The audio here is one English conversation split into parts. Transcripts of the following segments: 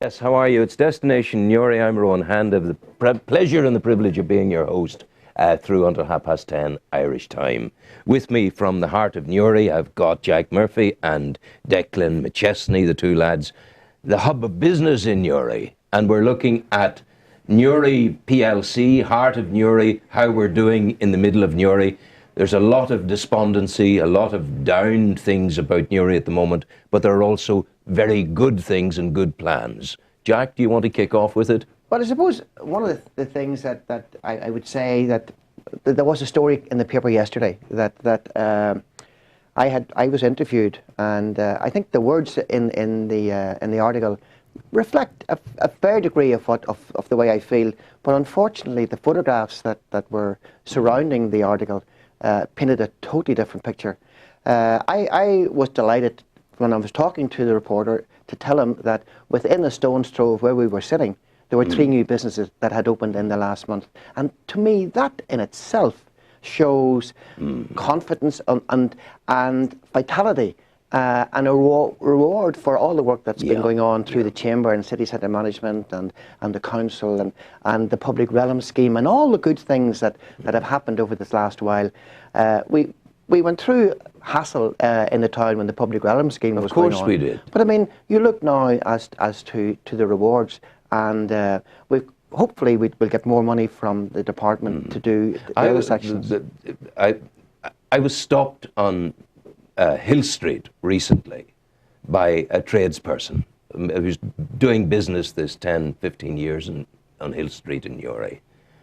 Yes, how are you? It's Destination Newry. I'm Rowan Hand. I have the pleasure and the privilege of being your host through until 10:30 Irish time. With me from the heart of Newry, I've got Jack Murphy and Declan McChesney, the two lads, the hub of business in Newry. And we're looking at Newry PLC, heart of Newry, how we're doing in the middle of Newry. There's a lot of despondency, a lot of down things about Newry at the moment, but there are also very good things and good plans. Jack, do you want to kick off with it? Well, I suppose one of the things that I would say that there was a story in the paper yesterday that I was interviewed, and I think the words in the article reflect a fair degree of the way I feel. But unfortunately, the photographs that were surrounding the article painted a totally different picture. I was delighted when I was talking to the reporter to tell him that within a stone's throw of where we were sitting, there were 3 new businesses that had opened in the last month. And to me, that in itself shows confidence and vitality and a reward for all the work that's been going on through the Chamber and City Centre Management and the Council and the Public Realm Scheme and all the good things that have happened over this last while. We went through hassle in the town when the Public Realm Scheme was going on. Of course we did. But I mean, you look now as to the rewards, and hopefully we'll get more money from the department to do the other sections. I was stopped on Hill Street recently by a tradesperson who's doing business this 10, 15 years on Hill Street in Newry.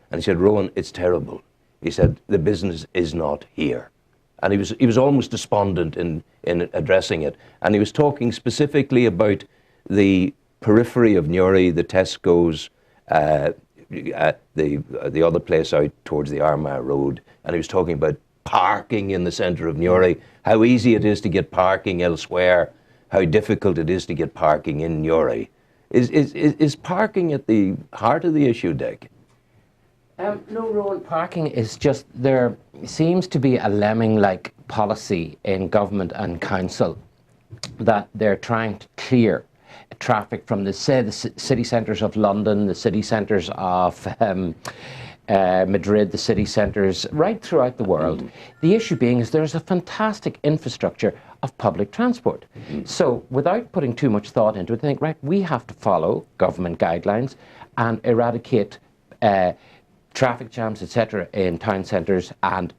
And he said, "Rowan, it's terrible." He said, "The business is not here." And he was almost despondent in addressing it. And he was talking specifically about the periphery of Newry, the Tesco's, the other place out towards the Armagh Road. And he was talking about parking in the centre of Newry, how easy it is to get parking elsewhere, how difficult it is to get parking in Newry. Is parking at the heart of the issue, Dick? No, Rowan, parking is just, there seems to be a lemming-like policy in government and council that they're trying to clear traffic from the city centres of London, the city centres of Madrid, the city centres right throughout the world. The issue being is there's a fantastic infrastructure of public transport. So without putting too much thought into it, they think, right, we have to follow government guidelines and eradicate traffic jams, etc., in town centres and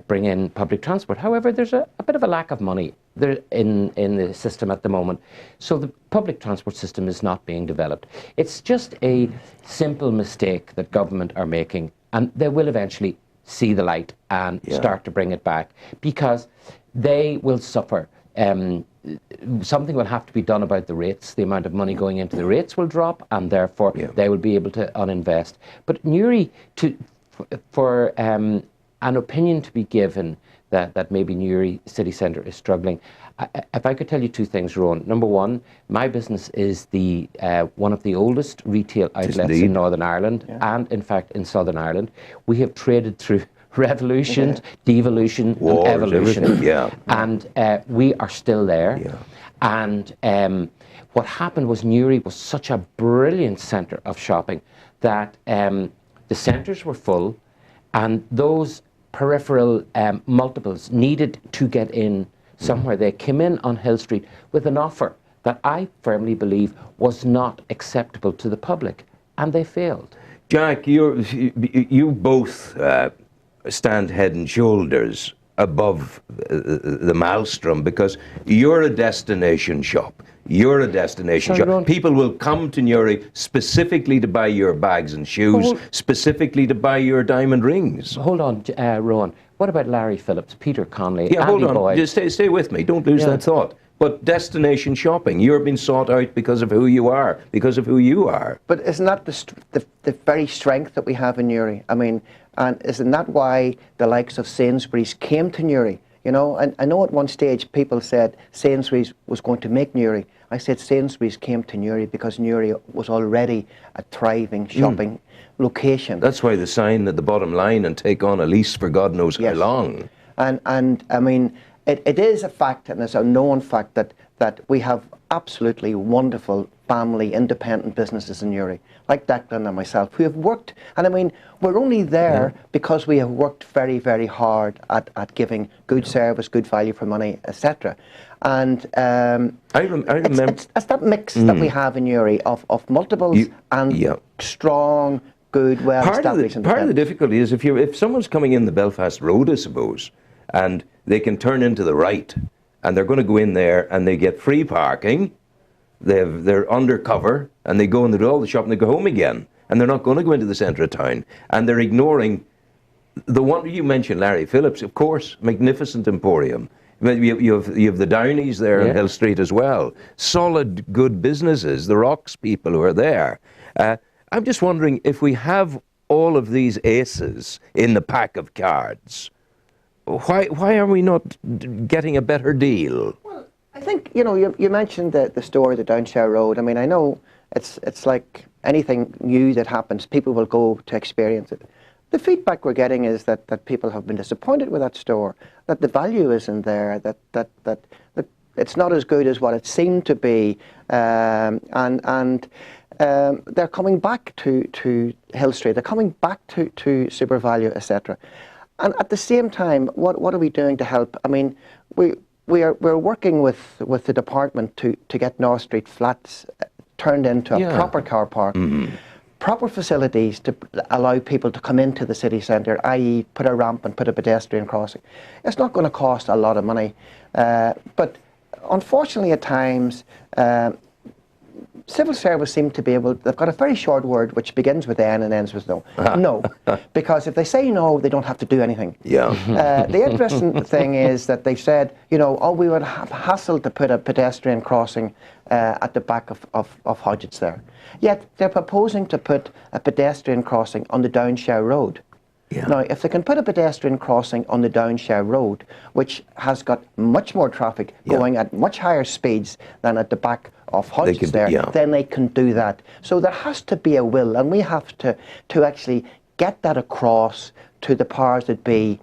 bring in public transport. However, there's a bit of a lack of money there in the system at the moment. So the public transport system is not being developed. It's just a simple mistake that government are making, and they will eventually see the light and start to bring it back, because they will suffer. Something will have to be done about the rates. The amount of money going into the rates will drop, and therefore they will be able to uninvest. But Newry, for an opinion to be given that maybe Newry city centre is struggling, if I could tell you 2 things, Rowan. Number one, my business is one of the oldest retail outlets in Northern Ireland and, in fact, in Southern Ireland. We have traded through revolutions, devolution, and evolution. And we are still there. And what happened was Newry was such a brilliant centre of shopping that the centres were full, and those peripheral multiples needed to get in somewhere. They came in on Hill Street with an offer that I firmly believe was not acceptable to the public, and they failed. Jack, you both stand head and shoulders above the maelstrom, because you're a destination shop. You're a destination shop. People will come to Newry specifically to buy your bags and shoes, specifically to buy your diamond rings. Hold on, Rowan. What about Larry Phillips, Peter Conley, Yeah, hold Andy on. Boyd? Just stay with me. Don't lose that thought. But destination shopping, you're being sought out because of who you are, because of who you are. But isn't that the very strength that we have in Newry? I mean, and isn't that why the likes of Sainsbury's came to Newry? You know, and I know at one stage people said Sainsbury's was going to make Newry. I said Sainsbury's came to Newry because Newry was already a thriving shopping location. That's why the sign at the bottom line, and take on a lease for God knows how long. And I mean, it is a fact, and it's a known fact, that we have absolutely wonderful family independent businesses in Newry, like Declan and myself, who have worked, and I mean, we're only there because we have worked very, very hard at giving good service, good value for money, etc. And I remember it's that mix that we have in Newry of multiples and strong, good, well-established. Part of the difficulty is if someone's coming in the Belfast Road, I suppose, and they can turn into the right, and they're going to go in there and they get free parking. They're undercover, and they go and they do all the shopping, and they go home again, and they're not going to go into the centre of town, and they're ignoring the one you mentioned, Larry Phillips, of course, magnificent emporium. You have the Downies there on Hill Street as well. Solid, good businesses. The Rocks people who are there. I'm just wondering if we have all of these aces in the pack of cards. Why are we not getting a better deal? Well, I think, you mentioned the story, the Downshire Road. I mean, I know it's like anything new that happens, people will go to experience it. The feedback we're getting is that people have been disappointed with that store, that the value isn't there, that it's not as good as what it seemed to be, and they're coming back to Hill Street, they're coming back to Super Value, etc. And at the same time, what are we doing to help? I mean, we're working with the department to get North Street flats turned into a proper car park, proper facilities to allow people to come into the city centre, i.e. put a ramp and put a pedestrian crossing. It's not going to cost a lot of money, but unfortunately at times, civil service seem to be able, they've got a very short word which begins with N and ends with no. No. Because if they say no, they don't have to do anything. The interesting thing is that they've said, we would have hassle to put a pedestrian crossing at the back of Hodgetts there. Yet they're proposing to put a pedestrian crossing on the Downshire Road. Now, if they can put a pedestrian crossing on the Downshire Road, which has got much more traffic going at much higher speeds than at the back of Hodgetts then they can do that. So there has to be a will, and we have to actually get that across to the powers that be.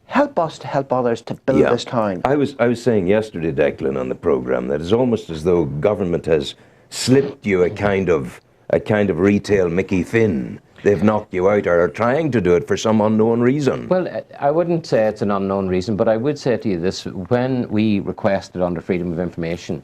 Help us to help others to build this town. I was saying yesterday, Declan, on the programme, that it's almost as though government has slipped you a kind of retail Mickey Finn. They've knocked you out, or are trying to do it for some unknown reason. Well, I wouldn't say it's an unknown reason, but I would say to you this: when we requested under Freedom of Information,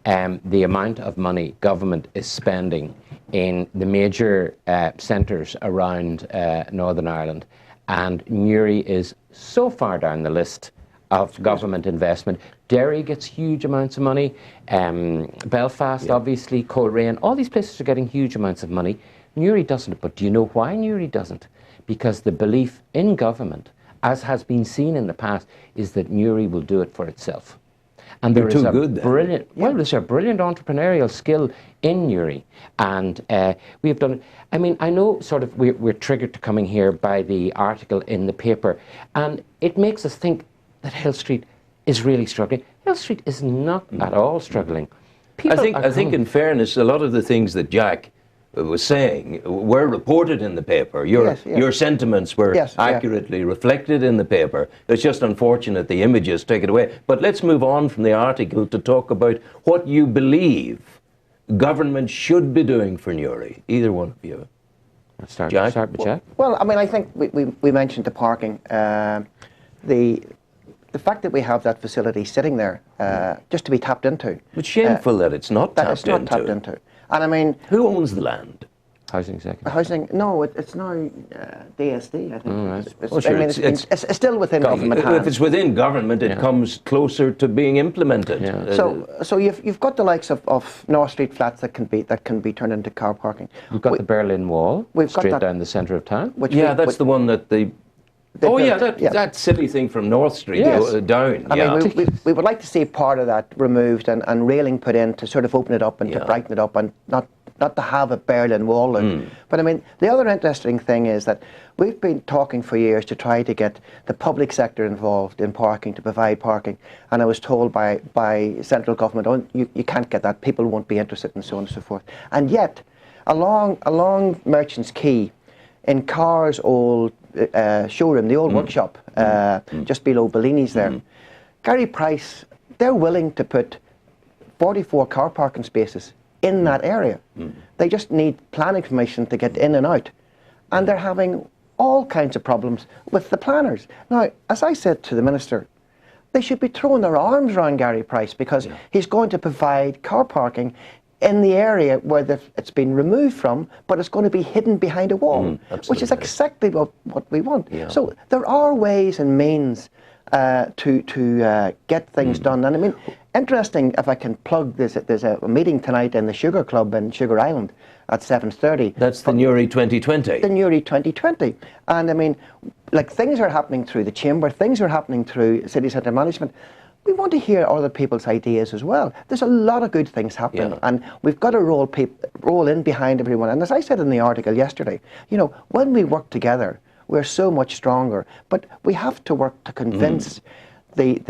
the amount of money government is spending in the major centres around Northern Ireland, and Newry is so far down the list of government investment. Derry gets huge amounts of money, Belfast, obviously, Coleraine, all these places are getting huge amounts of money. Newry doesn't, but do you know why Newry doesn't? Because the belief in government, as has been seen in the past, is that Newry will do it for itself. And there is a brilliant, there's a brilliant entrepreneurial skill in Newry, and we have done. I mean, I know sort of we're triggered to coming here by the article in the paper, and it makes us think that Hill Street is really struggling. Hill Street is not at all struggling. I think, in fairness, a lot of the things that Jack was saying were reported in the paper. Your sentiments were accurately reflected in the paper. It's just unfortunate the images take it away. But let's move on from the article to talk about what you believe government should be doing for Newry. Either one of you. Start with Jack. Well, I mean, I think we mentioned the parking. The fact that we have that facility sitting there just to be tapped into. It's shameful that it's not tapped into. And I mean, who owns the land? Housing Executive. Housing? No, it's now DSD. I think. Right. I mean, it's still within government hands. If it's within government, it comes closer to being implemented. So you've got the likes of North Street flats that can be turned into car parking. We've got the Berlin Wall straight down the centre of town. That's the one that they. That silly thing from North Street down. I mean, we would like to see part of that removed and railing put in to sort of open it up and to brighten it up, and not to have a Berlin Wall. But I mean, the other interesting thing is that we've been talking for years to try to get the public sector involved in parking, to provide parking. And I was told by central government, oh, you can't get that, people won't be interested, and so on and so forth. And yet, along Merchants Quay, in Carr's old showroom, the old workshop, just below Bellini's there, Gary Price, they're willing to put 44 car parking spaces in that area. They just need planning permission to get in and out. And they're having all kinds of problems with the planners. Now, as I said to the Minister, they should be throwing their arms around Gary Price, because he's going to provide car parking in the area where it's been removed from, but it's going to be hidden behind a wall, which is exactly what we want. So there are ways and means to get things done. And I mean, interesting, if I can plug this, there's a meeting tonight in the Sugar Club in Sugar Island at 7:30. That's the Newry 2020. The Newry 2020. And I mean, like, things are happening through the Chamber, things are happening through City Centre Management. We want to hear other people's ideas as well. There's a lot of good things happening, and we've got to roll in behind everyone. And as I said in the article yesterday, you know, when we work together, we're so much stronger. But we have to work to convince the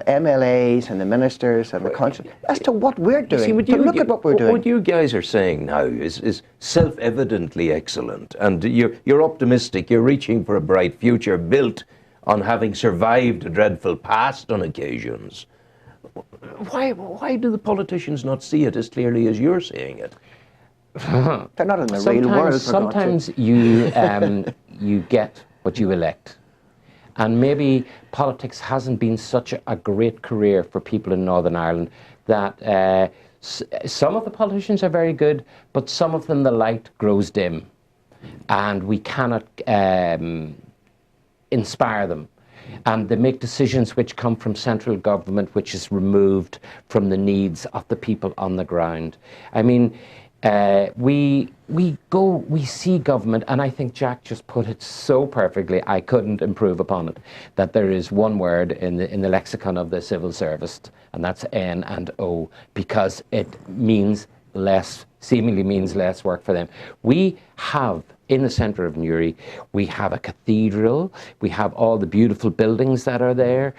MLAs and the ministers and the council as to what we're doing. Look at what we're doing. What you guys are saying now is self-evidently excellent, and you're optimistic. You're reaching for a bright future built on having survived a dreadful past on occasions. Why do the politicians not see it as clearly as you're seeing it? They're not in the real world. Sometimes you get what you elect. And maybe politics hasn't been such a great career for people in Northern Ireland, that some of the politicians are very good, but some of them the light grows dim, and we cannot inspire them. And they make decisions which come from central government, which is removed from the needs of the people on the ground. I mean, we see government, and I think Jack just put it so perfectly, I couldn't improve upon it, that there is one word in the lexicon of the civil service, and that's N and O, because it means less, seemingly means less work for them. We have, in the centre of Newry, we have a cathedral, we have all the beautiful buildings that are there,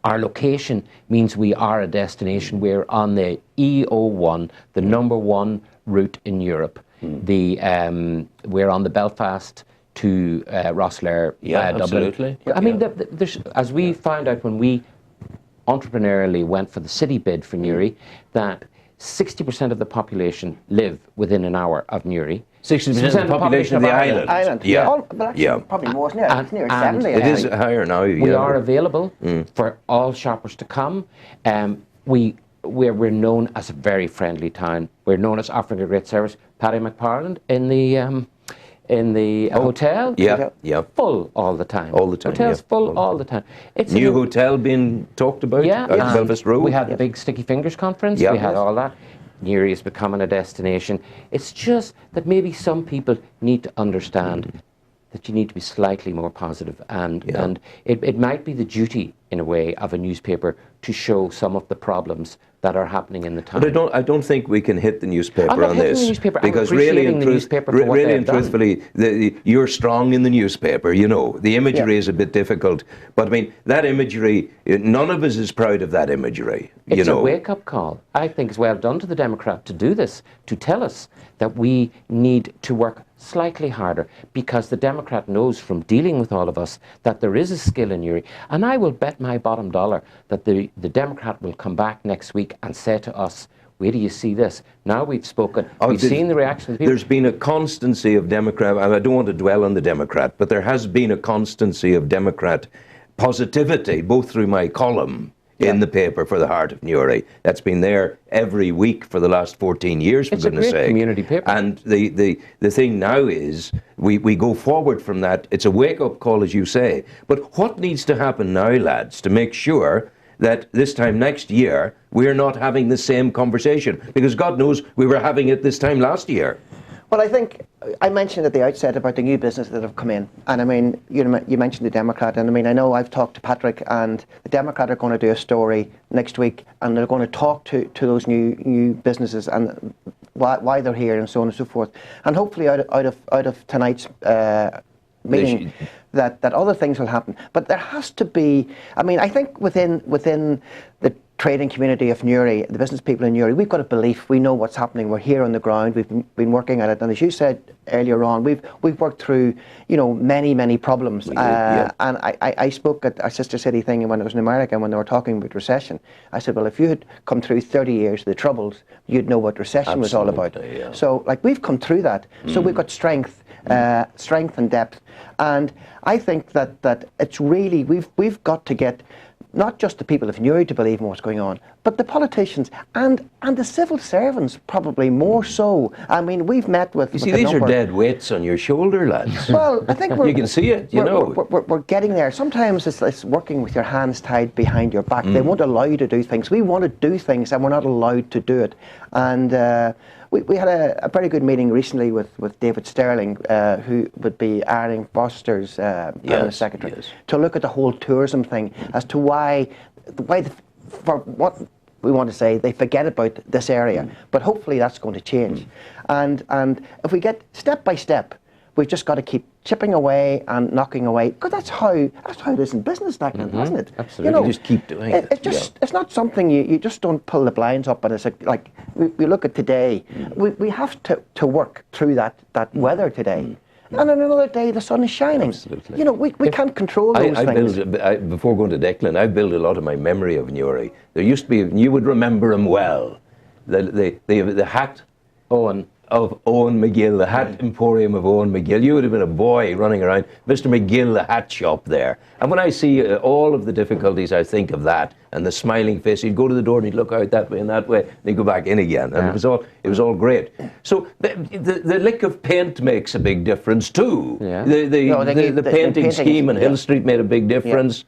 our location means we are a destination. We're on the E01, the #1 route in Europe. We're on the Belfast to Rosslare, Dublin. Absolutely. I mean, as we found out when we entrepreneurially went for the city bid for Newry, that 60% of the population live within an hour of Newry. 60% of the population of the island. Probably more, isn't it? It's near 70. It is higher now. We are available for all shoppers to come. We're known as a very friendly town. We're known as offering a great service. Paddy McParland in the hotel. Full all the time. All the time. Hotel's full all the time. It's new hotel being talked about out Belfast Road. We had the big Sticky Fingers conference. We had all that. Newry is becoming a destination. It's just that maybe some people need to understand that you need to be slightly more positive, and it might be the duty, in a way, of a newspaper to show some of the problems that are happening in the town. But I don't think we can hit the newspaper on this, the newspaper. because really and truthfully, you're strong in the newspaper. You know, the imagery is a bit difficult, but I mean, that imagery, none of us is proud of that imagery. It's a wake-up call. I think it's well done to the Democrat to do this, to tell us that we need to work slightly harder, because the Democrat knows from dealing with all of us that there is a skill in Newry, and I will bet my bottom dollar that the Democrat will come back next week and say to us, where do you see this? Now we've spoken, we've seen the reaction of the people. There's been a constancy of Democrat, and I don't want to dwell on the Democrat, but there has been a constancy of Democrat positivity, both through my column in the paper for the Heart of Newry. That's been there every week for the last 14 years, for goodness sake. It's a great community paper. And the thing now is, we go forward from that. It's a wake-up call, as you say. But what needs to happen now, lads, to make sure that this time next year, we're not having the same conversation? Because God knows we were having it this time last year. Well, I think I mentioned at the outset about the new businesses that have come in, and I mean, you mentioned the Democrat, and I mean, I know I've talked to Patrick, and the Democrat are going to do a story next week, and they're going to talk to those new businesses and why they're here and so on and so forth, and hopefully out of tonight's meeting that other things will happen. But there has to be, I mean, I think within the trading community of Newry, the business people in Newry, we've got a belief. We know what's happening. We're here on the ground. We've been working at it, and as you said earlier on, we've worked through, you know, many problems. And I spoke at a sister city thing when I was in America, when they were talking about recession. I said, well, if you had come through 30 years of the Troubles, you'd know what recession was all about. Yeah. So, like, we've come through that. So we've got strength and depth, and I think that it's really we've got to get not just the people of Newry to believe in what's going on, but the politicians and the civil servants probably more so. I mean, we've met with. You see, these are dead weights on your shoulder, lads. Well, I think you can see it. You know, we're getting there. Sometimes it's working with your hands tied behind your back. They won't allow you to do things. We want to do things, and we're not allowed to do it. And we had a very good meeting recently with David Sterling, who would be Arlene Foster's secretary, to look at the whole tourism thing as to why for what we want to say, they forget about this area. But hopefully that's going to change. And if we get step by step, we've just got to keep chipping away and knocking away, because that's how it is in business, Declan, isn't it? Absolutely. You know, You just keep doing it. It's not something you just don't pull the blinds up and it's like we look at today. We have to work through that weather today. And on another day, the sun is shining. Absolutely. You know, we can't control those things. Before going to Declan, I built a lot of my memory of Newry. There used to be, you would remember him well, the hat of Owen McGill, the hat emporium of Owen McGill. You would have been a boy running around, Mr. McGill, the hat shop there. And when I see all of the difficulties, I think of that and the smiling face. He'd go to the door and he'd look out that way and that way, and he'd go back in again. And it was all great. So the lick of paint makes a big difference too. Yeah. The painting scheme in Hill Street made a big difference.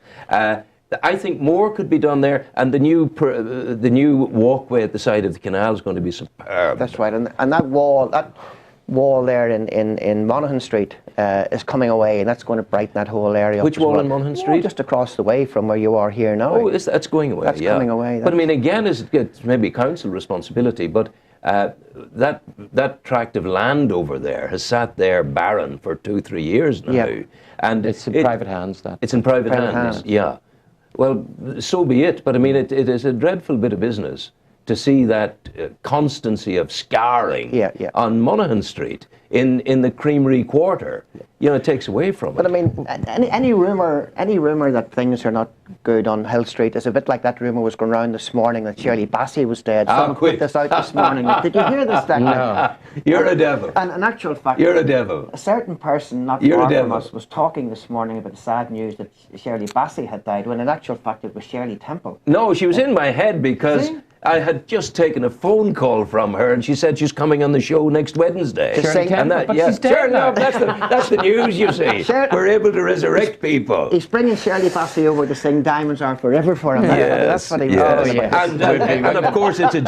I think more could be done there, and the new walkway at the side of the canal is going to be superb. That's right, and that wall there in Monaghan Street is coming away, and that's going to brighten that whole area. Which wall in Monaghan Street? Just across the way from where you are here now. Oh, that's going away. That's coming away. But I mean, again, it's maybe council responsibility, but that tract of land over there has sat there barren for 2-3 years now, and it's in private hands. It's in private hands. Yeah. Well, so be it, but I mean, it is a dreadful bit of business to see that constancy of scarring on Monaghan Street in the Creamery Quarter. You know, it takes away from it. But I mean, any rumour that things are not good on Hill Street is a bit like that rumour was going around this morning that Shirley Bassey was dead. Someone put this out this morning. Did you hear this, Declan? No. You're a devil. And in actual fact, you're a devil. A certain person not far from us was talking this morning about the sad news that Shirley Bassey had died, when in actual fact it was Shirley Temple. No, she was in my head because I had just taken a phone call from her, and she said she's coming on the show next Wednesday. She's dead now. That's the news, you see. We're able to resurrect people. He's bringing Shirley Bassey over to sing "Diamonds Are Forever" for him. That's what he was. And of course, it's a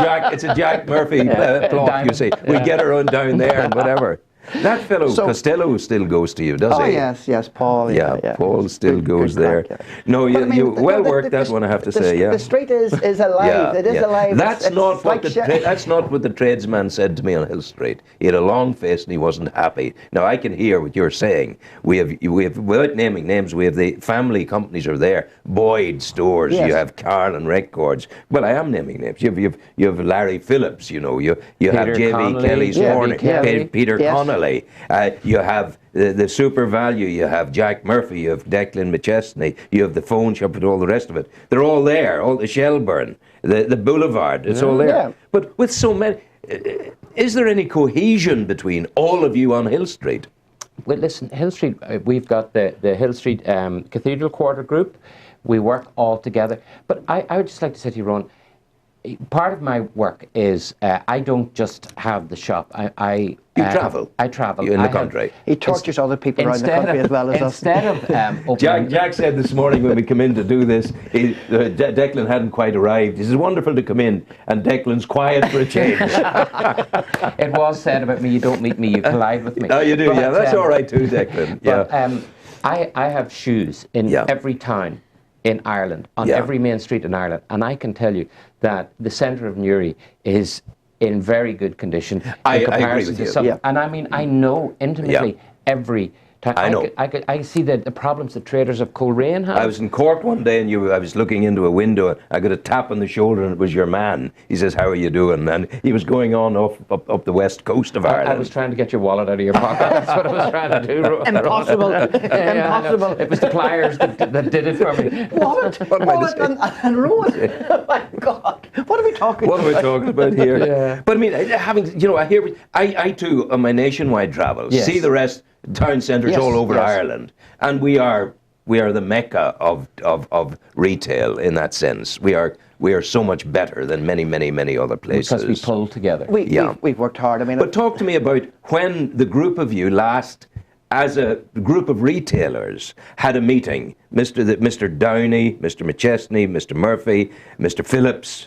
Jack Murphy plot. You see, we get her on down there and whatever. That fellow Costello still goes to you, does he? Oh yes, Paul. Yeah, Paul still goes there. No, you well worked that one, I have to say. The street is alive. It is alive. That's not what the tradesman said to me on Hill Street. He had a long face and he wasn't happy. Now I can hear what you're saying. We have without naming names, we have the family companies are there. Boyd Stores. Yes. You have Carlin Records. Well, I am naming names. You have Larry Phillips. You know, you have J.V. Kelly's Morning. Peter Connolly. You have the Super Value, you have Jack Murphy, you have Declan McChesney, you have the phone shop and all the rest of it. They're all there, all the Shelburne, the Boulevard, it's all there. Yeah. But with so many, is there any cohesion between all of you on Hill Street? Well, listen, Hill Street, we've got the Hill Street Cathedral Quarter group. We work all together. But I would just like to say to you, Ron, part of my work is I don't just have the shop. You travel. I travel. You're in the country. He tortures other people around the country as well as us. Instead of Jack said this morning when we come in to do this, Declan hadn't quite arrived. He says, wonderful to come in, and Declan's quiet for a change. It was said about me, you don't meet me, you collide with me. Oh, you do, but, that's all right too, Declan. But, I have shoes in every town in Ireland, on every main street in Ireland, and I can tell you that the centre of Newry is in very good condition in comparison to some. And I mean, I know intimately every I know. I see the problems that traders of Coleraine have. I was in court one day and I was looking into a window and I got a tap on the shoulder and it was your man. He says, "How are you doing?" And he was going on up the west coast of Ireland. I was trying to get your wallet out of your pocket. That's what I was trying to do. Impossible. Impossible. It was the pliers that did it for me. Wallet and Rowan. Oh my God. What are we talking about? What are we talking about here? Yeah. But I mean, I too, on my nationwide travels, Yes. see the rest, town centres Yes, all over yes. Ireland. And we are the mecca of retail in that sense. We are so much better than many other places. Because we pull together. We've worked hard. I mean, But talk to me about when the group of you last, as a group of retailers, had a meeting. Mr. Downey, Mr. McChesney, Mr. Murphy, Mr. Phillips,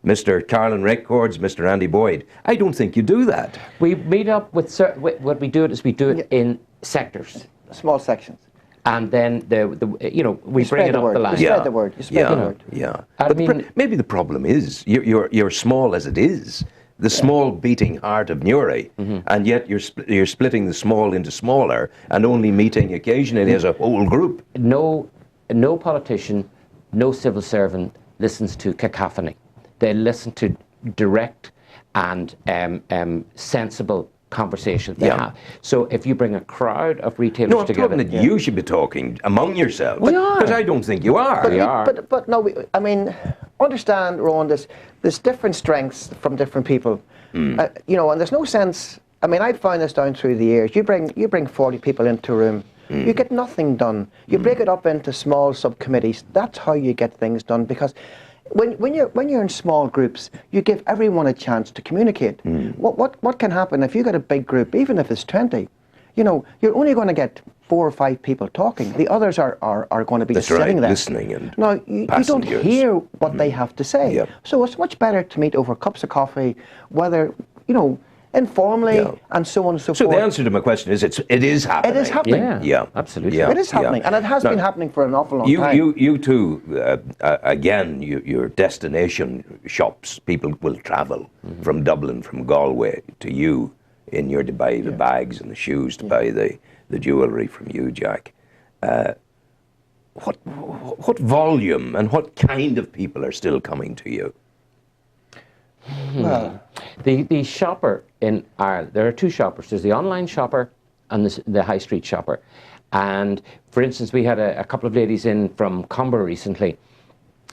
Mr. Carlin Records, Mr. Andy Boyd. I don't think you do that. We meet up with what we do it is we do it in sectors, small sections. and then we bring Spread it the up word. the line. You spread the word. You spread the word. Yeah. I But mean- maybe the problem is you're small as it is. The small beating heart of Newry, and yet you're splitting the small into smaller and only meeting occasionally as a whole group. No politician, no civil servant listens to cacophony. They listen to direct and sensible conversation they Yeah. have. So if you bring a crowd of retailers No, I'm together, talking that you should be talking among yourselves. We are. Because I don't think you are. We are. But no, I mean, understand, Rowan, there's different strengths from different people. And there's no sense. I mean, I've found this down through the years. You bring 40 people into a room, you get nothing done. You break it up into small subcommittees. That's how you get things done, because when you're in small groups, you give everyone a chance to communicate. What can happen if you get a big group, even if it's 20? You're only going to get 4 or 5 people talking. The others are going to be That's sitting right, there. listening and Now, you don't passengers. hear what they have to say. Yep. So it's much better to meet over cups of coffee, whether, informally Yeah. and so on and so So forth. the answer to my question is it is happening. It is happening. yeah, Yeah. absolutely. Yeah. It is happening, and it has Now, been happening for an awful long You time. you too, again, your destination shops, people will travel from Dublin, from Galway to you to buy the bags and the shoes, to buy the jewellery from you, Jack. What volume and what kind of people are still coming to you? Well, The shopper in Ireland, there are 2 shoppers. There's the online shopper and the high street shopper. And for instance, we had a couple of ladies in from Comber recently,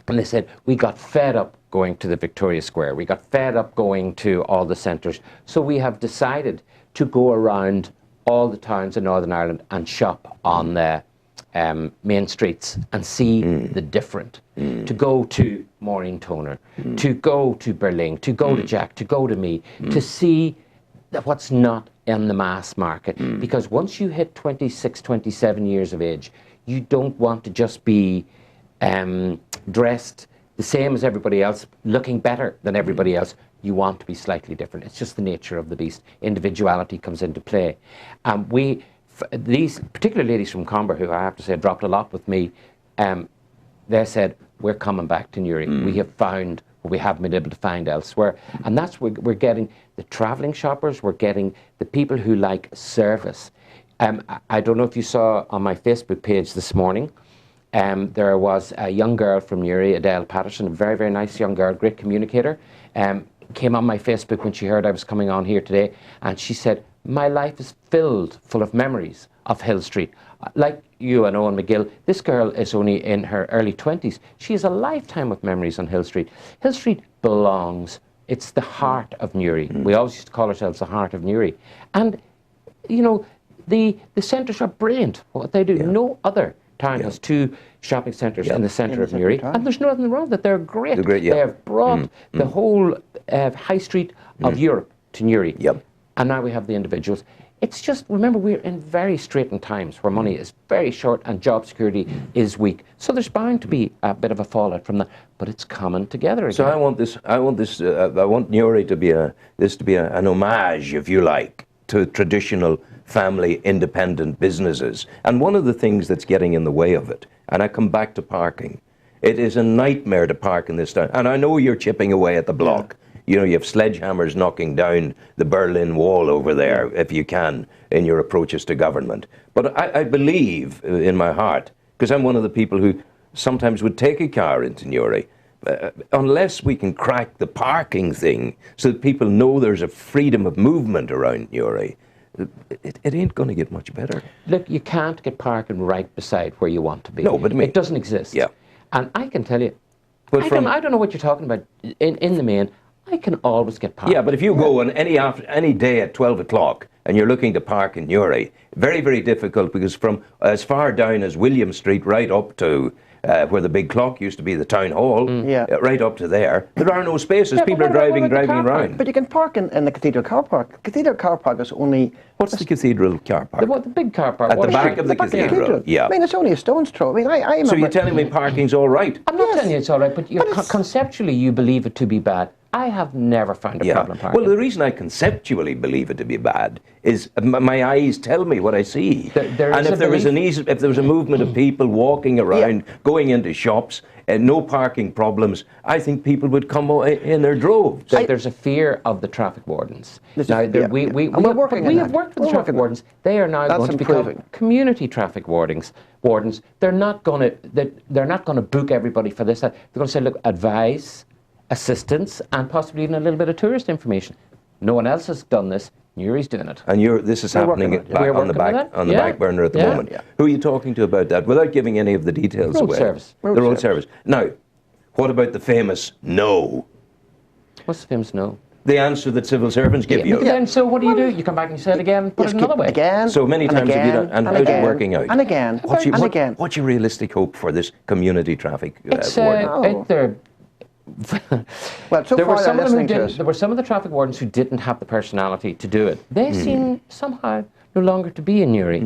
and they said, we got fed up going to the Victoria Square. We got fed up going to all the centres. So we have decided to go around all the towns in Northern Ireland and shop on the main streets and see the different. To go to Maureen Toner, to go to Berlin, to go to Jack, to go to me, to see what's not in the mass market. Because once you hit 26, 27 years of age, you don't want to just be dressed the same as everybody else, looking better than everybody else. You want to be slightly different. It's just the nature of the beast. Individuality comes into play. These particular ladies from Comber, who I have to say dropped a lot with me, they said, we're coming back to Newry. We have found what we haven't been able to find elsewhere. And that's where we're getting the travelling shoppers, we're getting the people who like service. I don't know if you saw on my Facebook page this morning, there was a young girl from Newry, Adele Patterson, a very, very nice young girl, great communicator, came on my Facebook when she heard I was coming on here today, and she said, my life is full of memories of Hill Street. Like you and Owen McGill, this girl is only in her early 20s. She has a lifetime of memories on Hill Street. Hill Street belongs. It's the heart of Newry. We always used to call ourselves the heart of Newry. And, the centres are brilliant, what they do. No other town has 2 shopping centres in the centre of Newry. And there's nothing wrong with it. They're great. They're great, They have brought the whole high street of Europe to Newry. Yep. And now we have the individuals. It's just, remember, we're in very straitened times where money is very short and job security is weak. So there's bound to be a bit of a fallout from that, but it's coming together again. So I want Newry to be an homage, if you like, to traditional family independent businesses. And one of the things that's getting in the way of it, and I come back to parking, it is a nightmare to park in this town. And I know you're chipping away at the block. you know, you have sledgehammers knocking down the Berlin Wall over there, if you can, in your approaches to government. But I believe in my heart, because I'm one of the people who sometimes would take a car into Newry, unless we can crack the parking thing so that people know there's a freedom of movement around Newry, it ain't going to get much better. Look, you can't get parking right beside where you want to be. No, but I mean, it doesn't exist. Yeah. And I can tell you, But I don't know what you're talking about. In the main, I can always get parking. Yeah, but if you go on any day at 12 o'clock and you're looking to park in Newry, very, very difficult, because from as far down as William Street right up to where the big clock used to be, the town hall, right up to there are no spaces. Yeah, people are driving around. But you can park in the Cathedral car park. Cathedral car park is only... What's the Cathedral car park? The big car park. At the back of the cathedral. Yeah. I mean, it's only a stone's throw. I mean, I remember... So you're telling me parking's all right? I'm not telling you it's all right, but conceptually you believe it to be bad. I have never found a problem parking. Well, the reason I conceptually believe it to be bad is my eyes tell me what I see. And if there was a movement of people walking around, going into shops, and no parking problems, I think people would come in their droves. There's a fear of the traffic wardens. We have worked with the traffic wardens. They are now going to become community traffic wardens. They're not going to book everybody for this. They're going to say, look, advise, assistance, and possibly even a little bit of tourist information. No one else has done this. Newry's doing it. And this is happening on the back burner at the moment. Yeah. Who are you talking to about that, without giving any of the details away? The road service. Now, what about the famous no? What's the famous no? The answer that civil servants give you. Then, so what do? You come back and you say it again, put it another way. Again, so many times have you done, and how's it working out? And again, What's your realistic hope for this community traffic warden? Well, so there far were some they're listening to us. There were some of the traffic wardens who didn't have the personality to do it. They seem somehow no longer to be in Newry.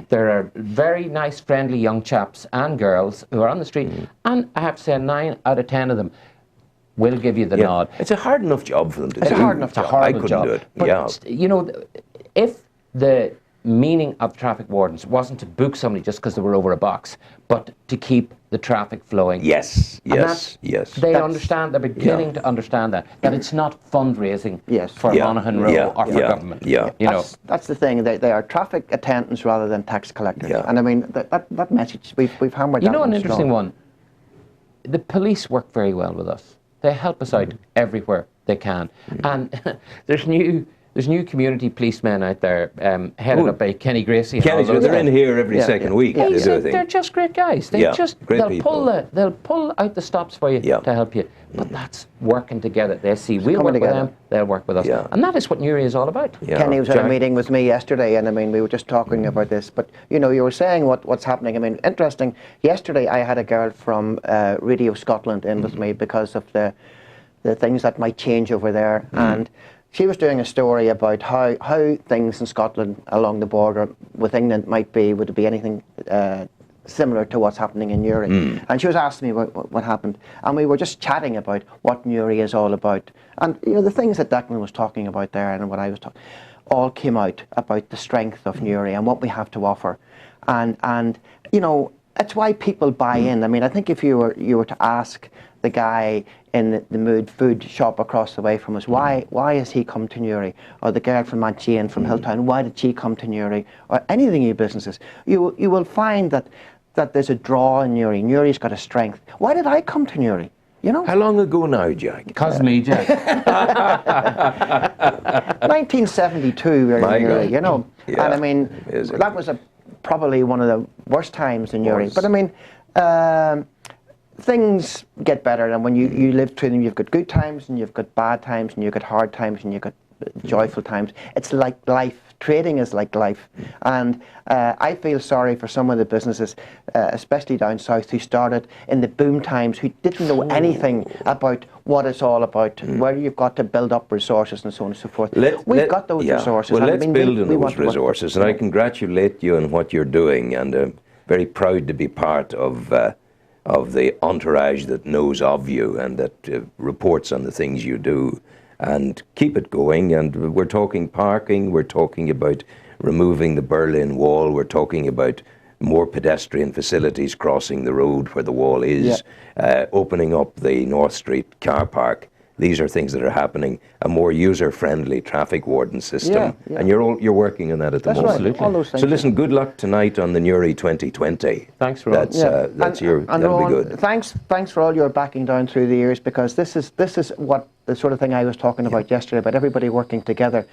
There are very nice, friendly young chaps and girls who are on the street, and I have to say 9 out of 10 of them will give you the nod. It's a hard enough job for them to do. It's a hard enough job. I couldn't do it. But, you know, if the meaning of traffic wardens wasn't to book somebody just because they were over a box, but to keep the traffic flowing. Yes. They understand, they're beginning to understand that it's not fundraising for Monaghan Row or for government. Yeah. You know. That's the thing, they are traffic attendants rather than tax collectors. Yeah. And I mean, that message, we've hammered that. You know, an interesting one, the police work very well with us. They help us out everywhere they can. And there's new community policemen out there, headed up by Kenny Gracie. They're in here every second week. They're just great guys. They'll pull out the stops for you to help you. But that's working together. They see we'll work with them, they'll work with us. Yeah. And that is what Newry is all about. Yeah. Kenny was at a meeting with me yesterday, and I mean, we were just talking about this. But, you know, you were saying what's happening. I mean, interesting. Yesterday I had a girl from Radio Scotland in with me because of the things that might change over there. And she was doing a story about how things in Scotland along the border with England would it be anything similar to what's happening in Newry. And she was asking me what happened. And we were just chatting about what Newry is all about. And, you know, the things that Declan was talking about there and what I was talking, all came out about the strength of Newry and what we have to offer. And you know, it's why people buy in. I mean, I think if you were to ask the guy in the Mood food shop across the way from us, why has he come to Newry? Or the girl from Manchane from Hilltown, why did she come to Newry? Or anything in your businesses, you will find that there's a draw in Newry. Newry's got a strength. Why did I come to Newry? You know? How long ago now, Jack? Because me, Jack. 1972 we were in Newry, you know. Yeah. And I mean, that was probably one of the worst times in Newry. But I mean, things get better, and when you live through them, you've got good times and you've got bad times and you've got hard times and you've got joyful times. It's like life. Trading is like life. And I feel sorry for some of the businesses, especially down south, who started in the boom times, who didn't know anything about what it's all about, where you've got to build up resources and so on and so forth. We've got those resources. Well, let's build on those resources, and I congratulate you on what you're doing, and I'm very proud to be part of the entourage that knows of you and that reports on the things you do. And keep it going. And we're talking parking, we're talking about removing the Berlin Wall, we're talking about more pedestrian facilities crossing the road where the wall is, opening up the North Street car park. these are things that are happening, a more user-friendly traffic warden system. Yeah. And you're working on that at the That's moment. right. All those things. So listen, good luck tonight on the Newry 2020. Thanks, Ron. That'll Ron, be good. Thanks for all your backing down through the years, because this is what the sort of thing I was talking about yesterday, about everybody working together.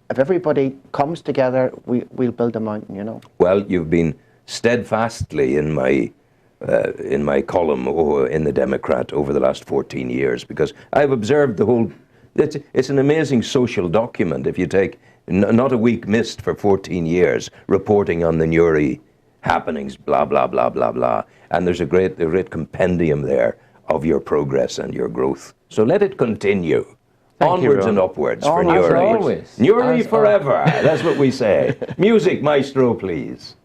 If everybody comes together, we'll build a mountain, you know. Well, you've been steadfastly in my column in the Democrat over the last 14 years, because I've observed the whole. It's an amazing social document. If you take not a week missed for 14 years reporting on the Newry happenings, blah blah blah blah blah, and there's a great compendium there of your progress and your growth. So let it continue. Onwards and upwards for Newry. Always. Newry forever. That's what we say. Music, maestro, please.